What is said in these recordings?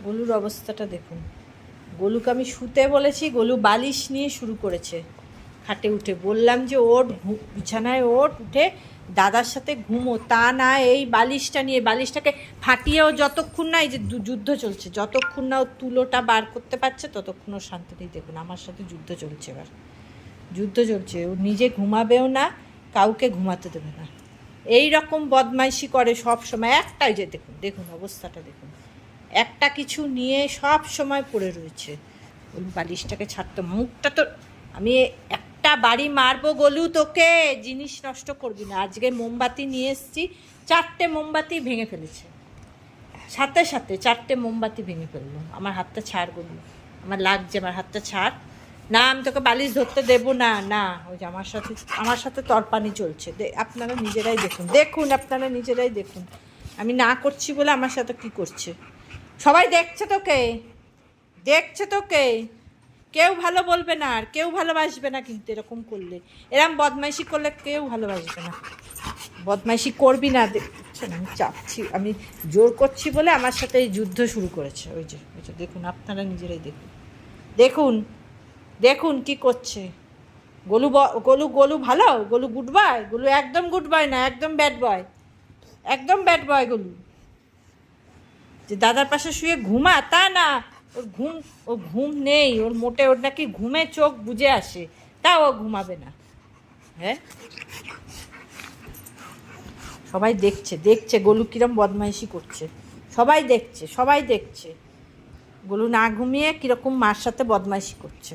গোলুর অবস্থাটা দেখুন। গোলুকে আমি শুতে বলেছি, গোলু বালিশ নিয়ে শুরু করেছে খাটে উঠে। বললাম যে ওঠ, বিছানায় ওঠ, উঠে দাদার সাথে ঘুমো, তা না এই বালিশটা নিয়ে, বালিশটাকে ফাটিয়েও যতক্ষণ না, এই যে যুদ্ধ চলছে, যতক্ষণ না ও তুলোটা বার করতে পারছে ততক্ষণ ওর শান্তি নেই। দেখুন আমার সাথে যুদ্ধ চলছে, এবার যুদ্ধ চলছে। ও নিজে ঘুমাবেও না, কাউকে ঘুমাতে দেবে না, এই রকম বদমাইশি করে সব সময়। একটাই যে দেখুন, দেখুন অবস্থাটা দেখুন, একটা কিছু নিয়ে সব সময় পড়ে রয়েছে। ওই বালিশটাকে ছাড়তো, মুখটা তো আমি একটা বাড়ি মারবো গোলু, তোকে জিনিস নষ্ট করবি না। আজকে মোমবাতি নিয়ে এসেছি, 4টে মোমবাতি ভেঙে ফেলেছে, সাথে সাথে 4টে মোমবাতি ভেঙে ফেললো। আমার হাতটা ছাড় গোলু, আমার লাগছে, আমার হাতটা ছাড়। না আমি তোকে বালিশ ধরতে দেবো না, না ওই যে আমার সাথে তরপানি চলছে। আপনারা নিজেরাই দেখুন, দেখুন আপনারা নিজেরাই দেখুন, আমি না করছি বলে আমার সাথে কি করছে। সবাই দেখছে তোকে, দেখছে তোকে, কেউ ভালো বলবে না, আর কেউ ভালোবাসবে না কিন্তু এরকম করলে, এরম বদমাইশি করলে কেউ ভালোবাসবে না। বদমাইশি করবি না, দেখছেন আমি চাপছি, আমি জোর করছি বলে আমার সাথে এই যুদ্ধ শুরু করেছে। ওই যে দেখুন, আপনারা নিজেরাই দেখুন, দেখুন দেখুন কি করছে। গোলু গোলু গোলু ভালো, গোলু গুড বয়, গোলু একদম গুড বয় না, একদম ব্যাড বয়, একদম ব্যাড বয় গোলু। যে দাদার পাশে শুয়ে ঘুমা তা না, ওর ঘুম নেই, ওর মোটে, ওর নাকি ঘুমে চোখ বুজে আসে, তা ও ঘুমাবে না। হ্যাঁ, সবাই দেখছে, দেখছে গোলু কিরম বদমাইশি করছে, সবাই দেখছে, সবাই দেখছে গোলু না ঘুমিয়ে কীরকম মার সাথে বদমাইশি করছে,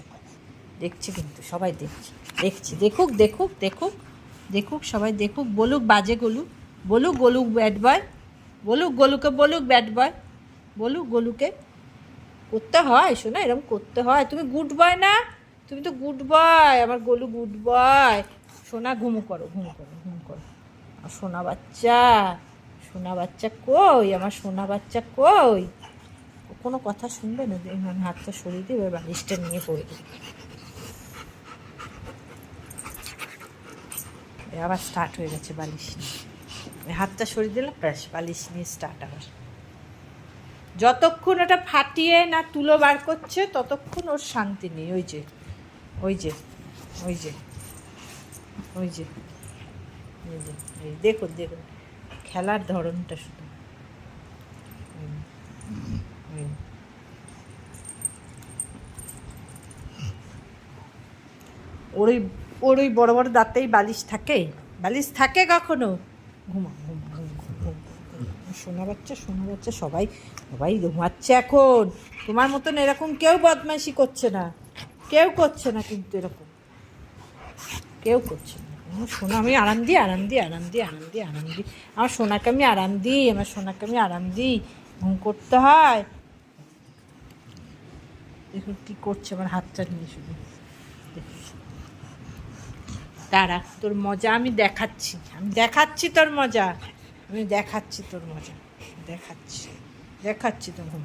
দেখছে কিন্তু সবাই দেখছে, দেখছে, দেখুক দেখুক দেখুক দেখুক, সবাই দেখুক, বলুক বাজে গোলু, বলুক গোলু ব্যাড বয়, বলুক গোলুকে, বলুক ব্যাড বয়, বলুক গোলুকে। করতে হয় শোনা, এরকম করতে হয়। তুমি গুড বয় না, তুমি তো গুড বয়, আমার গোলু গুড বয়। সোনা ঘুমু করো, ঘুমু করো, ঘুমু করো, সোনা বাচ্চা, সোনা বাচ্চা কই, আমার সোনা বাচ্চা কই। কোনো কথা শুনবে না, মানে হাতটা সরিয়ে দেবে, বালিশটা নিয়ে পড়ে দেবে। আবার স্টার্ট হয়ে গেছে বালিশ নিয়ে, হাতটা সরিয়ে দিলে ব্যাস বালিশ নিয়ে স্টার্ট আবার। যতক্ষণ ওটা ফাটিয়ে না তুলো বার করছে ততক্ষণ ওর শান্তি নেই। ওই যে ওই যে ওই যে ওই যে ওই যে এই দেখুন, দেখুন খেলার ধরনটা শুধু। ওর ওই বড় বড় দাঁতেই বালিশ থাকে, বালিশ থাকে কখনো। ঘুমা ঘুমা ঘুমা, সোনা বাচ্চা, সোনা বাচ্চা, সবাই সবাই ঘুমাচ্ছে এখন। তোমার মতন এরকম কেউ বদমাইশি করছে না, কেউ করছে না কিন্তু এরকম, কেউ করছে না। আমার সোনা আমি আরাম দিই, আরাম দিই, আরাম দিই, আরাম দিই, আরাম দিই, আমার সোনাকে আমি আরাম দিই, আমার সোনাকে আমি আরাম দিই, ঘুম করতে হয়। দেখুন কী করছে আমার হাতটা নিয়ে শুধু। দাঁড়া, তোর মজা আমি দেখাচ্ছি, আমি দেখাচ্ছি তোর মজা, আমি দেখাচ্ছি তোর মজা, দেখাচ্ছি, দেখাচ্ছি তোর ঘুম।